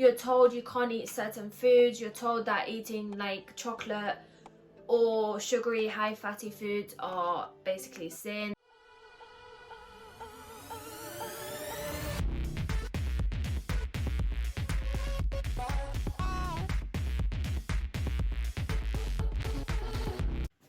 you're told you can't eat certain foods, you're told that eating like chocolate or sugary high fatty foods are basically sin.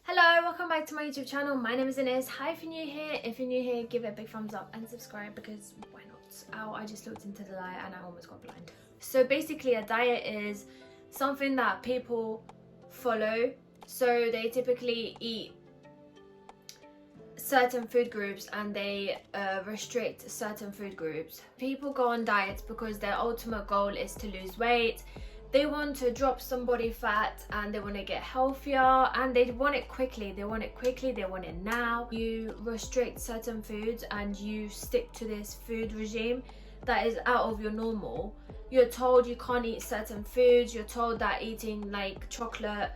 Hello, welcome back to my YouTube channel. My name is Ines. Hi, if you're new here. If you're new here, give it a big thumbs up and subscribe, because why not? Ow, I just looked into the light and I almost got blind. So basically a diet is something that people follow. So they typically eat certain food groups and they restrict certain food groups. People go on diets because their ultimate goal is to lose weight. They want to drop some body fat and they want to get healthier, and they want it quickly. They want it now. You restrict certain foods and you stick to this food regime that is out of your normal. You're told you can't eat certain foods. You're told that eating like chocolate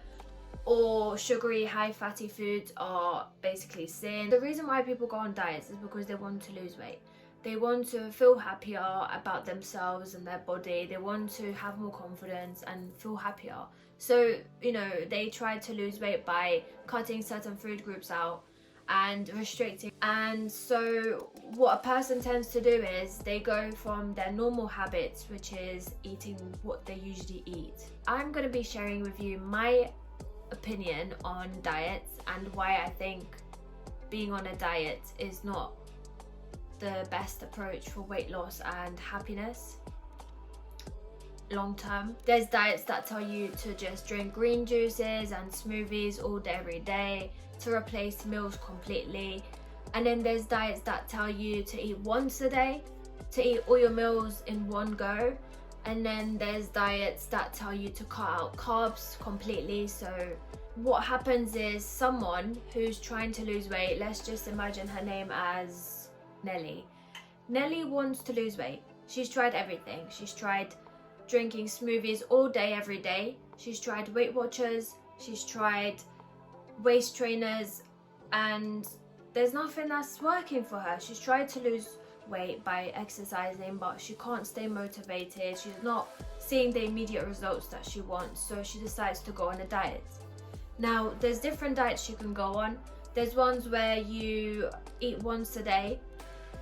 or sugary high fatty foods are basically sin. The reason why people go on diets is because they want to lose weight. They want to feel happier about themselves and their body. They want to have more confidence and feel happier. So, you know, they try to lose weight by cutting certain food groups out and restricting. And so what a person tends to do is they go from their normal habits, which is eating what they usually eat. I'm going to be sharing with you my opinion on diets and why I think being on a diet is not the best approach for weight loss and happiness long term. There's diets that tell you to just drink green juices and smoothies all day every day to replace meals completely, and then there's diets that tell you to eat once a day, to eat all your meals in one go, and then there's diets that tell you to cut out carbs completely. So what happens is someone who's trying to lose weight, let's just imagine her name as Nelly. Nelly wants to lose weight. She's tried everything. She's tried drinking smoothies all day, every day. She's tried Weight Watchers. She's tried waist trainers, and there's nothing that's working for her. She's tried to lose weight by exercising, but she can't stay motivated. She's not seeing the immediate results that she wants, so she decides to go on a diet. Now, there's different diets you can go on. There's ones where you eat once a day.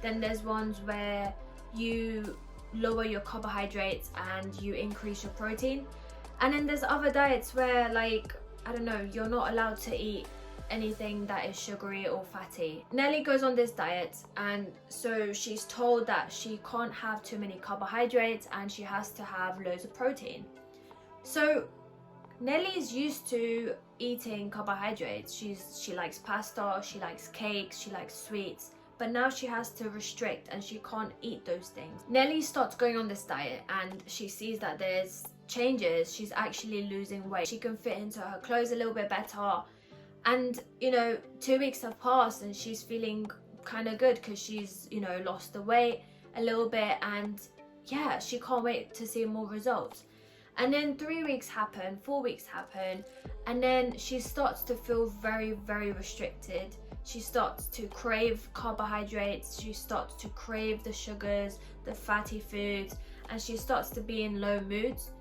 Then there's ones where you lower your carbohydrates and you increase your protein. And then there's other diets where, like, I don't know, you're not allowed to eat anything that is sugary or fatty. Nelly goes on this diet, and so she's told that she can't have too many carbohydrates and she has to have loads of protein. So Nelly's used to eating carbohydrates. She likes pasta, she likes cakes, she likes sweets. But now she has to restrict and she can't eat those things. Nelly starts going on this diet and she sees that there's changes. She's actually losing weight. She can fit into her clothes a little bit better. And, you know, 2 weeks have passed and she's feeling kind of good because she's, you know, lost the weight a little bit. And yeah, she can't wait to see more results. And then 3 weeks happen, 4 weeks happen, and then she starts to feel very, very restricted. She starts to crave carbohydrates, she starts to crave the sugars, the fatty foods, and she starts to be in low moods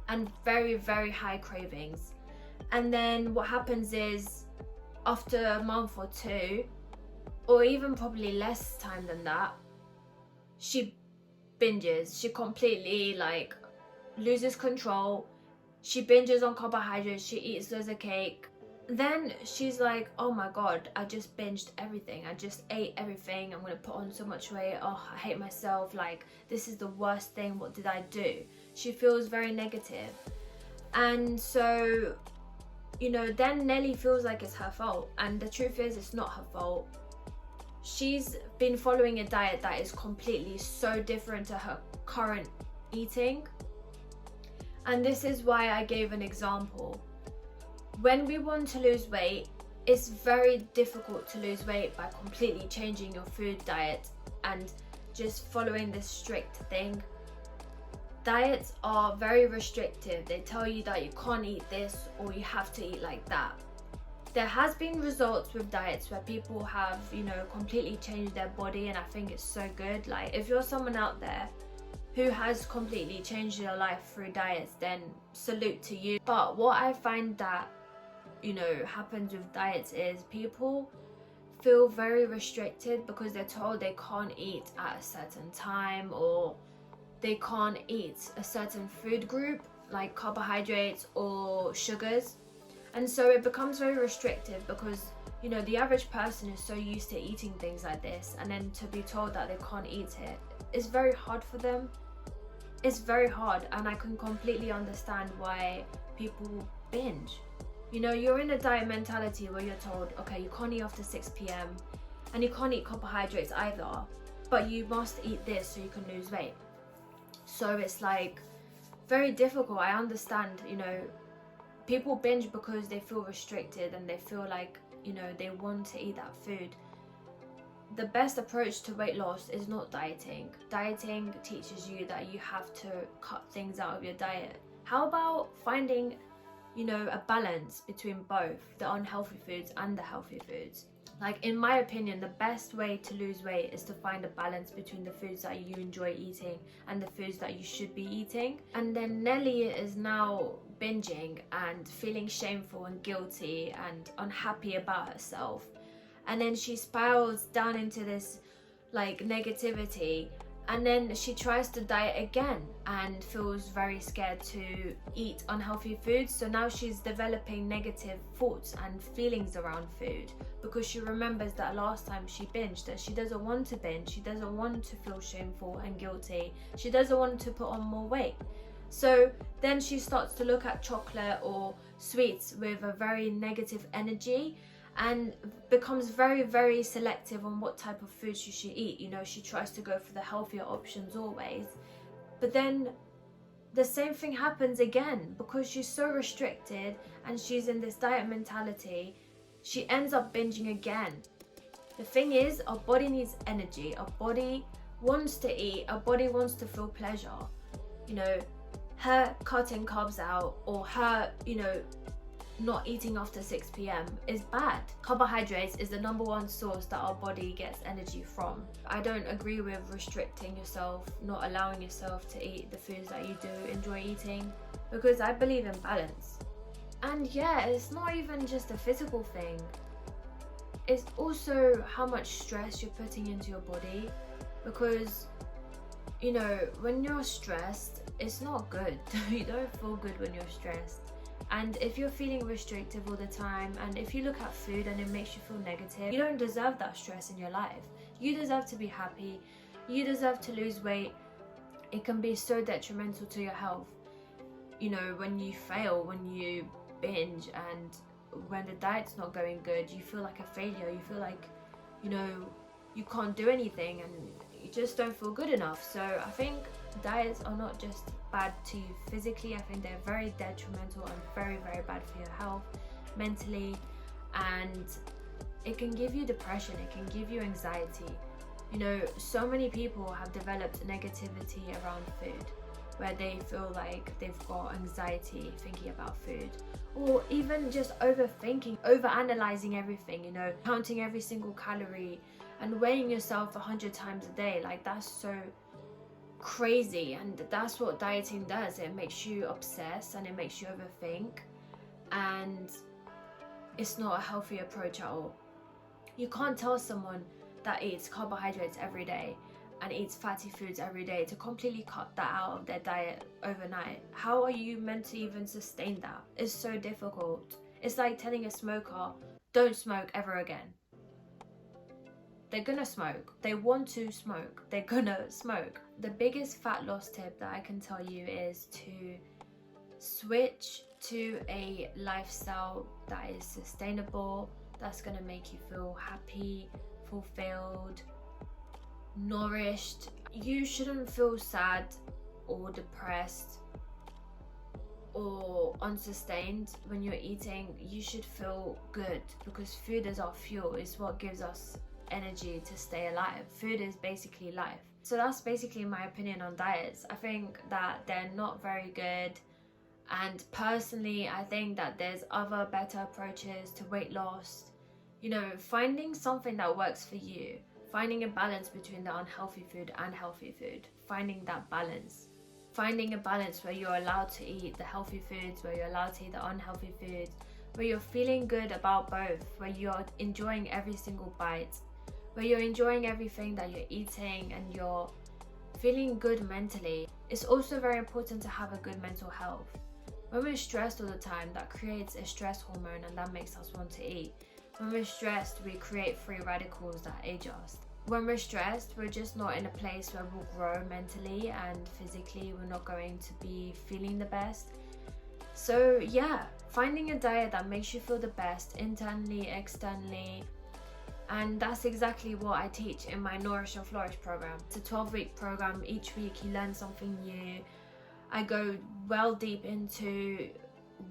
and very, very high cravings. And then what happens is, after a month or two, or even probably less time than that, she binges. She completely loses control. She binges on carbohydrates, she eats loads of cake. Then she's like, oh my god, I just binged everything. I just ate everything. I'm gonna put on so much weight. Oh, I hate myself. Like, this is the worst thing. What did I do? She feels very negative. And so, you know, then Nelly feels like it's her fault. And the truth is, it's not her fault. She's been following a diet that is completely so different to her current eating. And this is why I gave an example. When we want to lose weight, it's very difficult to lose weight by completely changing your food diet and just following this strict thing. Diets are very restrictive. They tell you that you can't eat this or you have to eat like that. There has been results with diets where people have, you know, completely changed their body, and I think it's so good. Like, if you're someone out there who has completely changed your life through diets, then salute to you. But what I find that, happens with diets is people feel very restricted because they're told they can't eat at a certain time, or they can't eat a certain food group like carbohydrates or sugars. And so it becomes very restrictive because the average person is so used to eating things like this, and then to be told that they can't eat it is very hard for them. It's very hard, and I can completely understand why people binge. You're in a diet mentality where you're told, okay, you can't eat after 6 p.m. and you can't eat carbohydrates either, but you must eat this so you can lose weight. So it's like very difficult. I understand, people binge because they feel restricted and they feel like, they want to eat that food. The best approach to weight loss is not dieting. Dieting teaches you that you have to cut things out of your diet. How about finding a balance between both the unhealthy foods and the healthy foods? Like, in my opinion, the best way to lose weight is to find a balance between the foods that you enjoy eating and the foods that you should be eating. And then Nelly is now binging and feeling shameful and guilty and unhappy about herself. And then she spirals down into this negativity, and then she tries to diet again and feels very scared to eat unhealthy foods. So now she's developing negative thoughts and feelings around food because she remembers that last time she binged, that she doesn't want to binge. She doesn't want to feel shameful and guilty. She doesn't want to put on more weight. So then she starts to look at chocolate or sweets with a very negative energy, and becomes very, very selective on what type of foods she should eat. She tries to go for the healthier options always. But then the same thing happens again because she's so restricted and she's in this diet mentality. She ends up binging again. The thing is, our body needs energy. Our body wants to eat. Our body wants to feel pleasure. Her cutting carbs out, or her, not eating after 6 p.m. is bad. Carbohydrates is the number one source that our body gets energy from. I don't agree with restricting yourself, not allowing yourself to eat the foods that you do enjoy eating, because I believe in balance. And yeah, it's not even just a physical thing. It's also how much stress you're putting into your body, because when you're stressed, it's not good. You don't feel good when you're stressed. And if you're feeling restrictive all the time, and if you look at food and it makes you feel negative, you don't deserve that stress in your life. You deserve to be happy. You deserve to lose weight. It can be so detrimental to your health. When you fail, when you binge, and when the diet's not going good, you feel like a failure. You feel like, you can't do anything, and you just don't feel good enough. So I think diets are not just bad to you physically. I think they're very detrimental and very, very bad for your health mentally, and it can give you depression, it can give you anxiety. So many people have developed negativity around food, where they feel like they've got anxiety thinking about food, or even just overthinking, overanalyzing everything, counting every single calorie and weighing yourself 100 times a day. That's so crazy, and that's what dieting does. It makes you obsess and it makes you overthink, and it's not a healthy approach at all. You can't tell someone that eats carbohydrates every day and eats fatty foods every day to completely cut that out of their diet overnight. How are you meant to even sustain that? It's so difficult. It's like telling a smoker, don't smoke ever again. They're gonna smoke. They want to smoke. They're gonna smoke. The biggest fat loss tip that I can tell you is to switch to a lifestyle that is sustainable, that's gonna make you feel happy, fulfilled, nourished. You shouldn't feel sad or depressed or unsustained when you're eating. You should feel good, because food is our fuel. It's what gives us energy to stay alive. Food is basically life. So that's basically my opinion on diets. I think that they're not very good, and personally I think that there's other better approaches to weight loss. Finding something that works for you, finding a balance between the unhealthy food and healthy food. Finding that balance. Finding a balance where you're allowed to eat the healthy foods, where you're allowed to eat the unhealthy foods, where you're feeling good about both, where you're enjoying every single bite, where you're enjoying everything that you're eating and you're feeling good mentally. It's also very important to have a good mental health. When we're stressed all the time, that creates a stress hormone and that makes us want to eat. When we're stressed, we create free radicals that age us. When we're stressed, we're just not in a place where we'll grow mentally and physically. We're not going to be feeling the best. So yeah, finding a diet that makes you feel the best internally, externally, and that's exactly what I teach in my Nourish and Flourish program. It's a 12-week program. Each week you learn something new. I go well deep into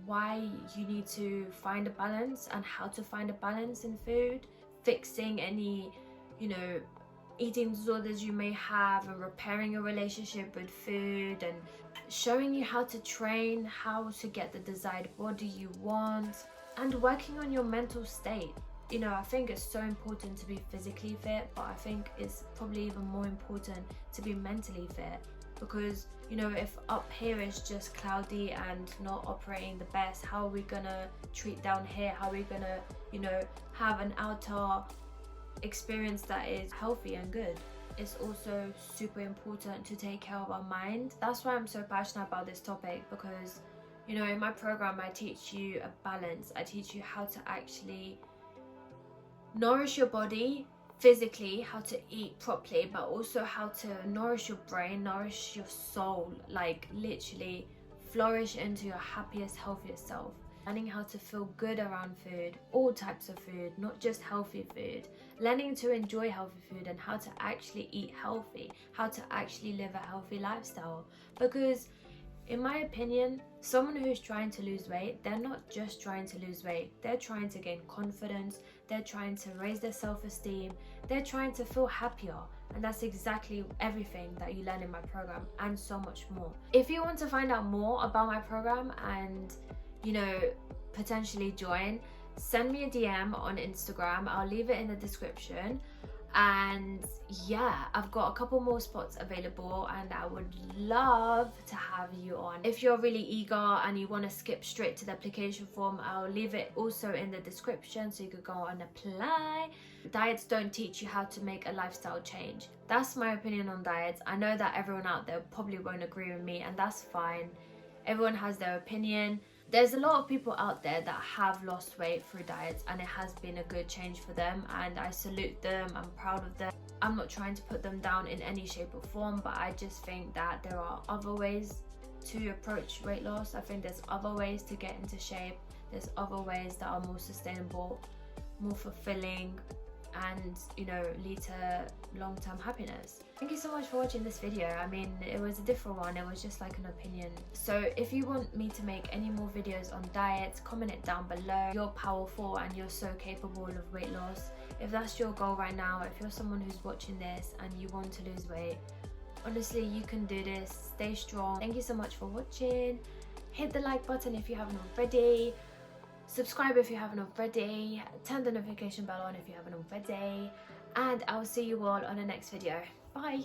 why you need to find a balance and how to find a balance in food, fixing any eating disorders you may have, and repairing your relationship with food, and showing you how to train, how to get the desired body you want, and working on your mental state. I think it's so important to be physically fit, but I think it's probably even more important to be mentally fit, because if up here is just cloudy and not operating the best, how are we gonna treat down here? How are we gonna have an outer experience that is healthy and good? It's also super important to take care of our mind. That's why I'm so passionate about this topic, because in my program I teach you a balance. I teach you how to actually nourish your body physically, how to eat properly, but also how to nourish your brain, nourish your soul, like literally flourish into your happiest, healthiest self. Learning how to feel good around food, all types of food, not just healthy food. Learning to enjoy healthy food and how to actually eat healthy, how to actually live a healthy lifestyle. Because in my opinion, someone who's trying to lose weight, they're not just trying to lose weight, they're trying to gain confidence, they're trying to raise their self-esteem, they're trying to feel happier. And that's exactly everything that you learn in my program, and so much more. If you want to find out more about my program and potentially join, send me a DM on Instagram. I'll leave it in the description. And yeah, I've got a couple more spots available and I would love to have you on. If you're really eager and you want to skip straight to the application form, I'll leave it also in the description so you could go and apply. Diets don't teach you how to make a lifestyle change. That's my opinion on diets. I know that everyone out there probably won't agree with me, and that's fine. Everyone has their opinion. There's a lot of people out there that have lost weight through diets and it has been a good change for them, and I salute them. I'm proud of them. I'm not trying to put them down in any shape or form, but I just think that there are other ways to approach weight loss. I think there's other ways to get into shape. There's other ways that are more sustainable, more fulfilling, and lead to long-term happiness. Thank you so much for watching this video. I mean, it was a different one. It was just like an opinion. So if you want me to make any more videos on diets, comment it down below. You're powerful and you're so capable of weight loss. If that's your goal right now, if you're someone who's watching this and you want to lose weight, honestly, you can do this. Stay strong. Thank you so much for watching. Hit the like button if you haven't already. Subscribe if you haven't already. Turn the notification bell on if you haven't already. And I'll see you all on the next video. Bye.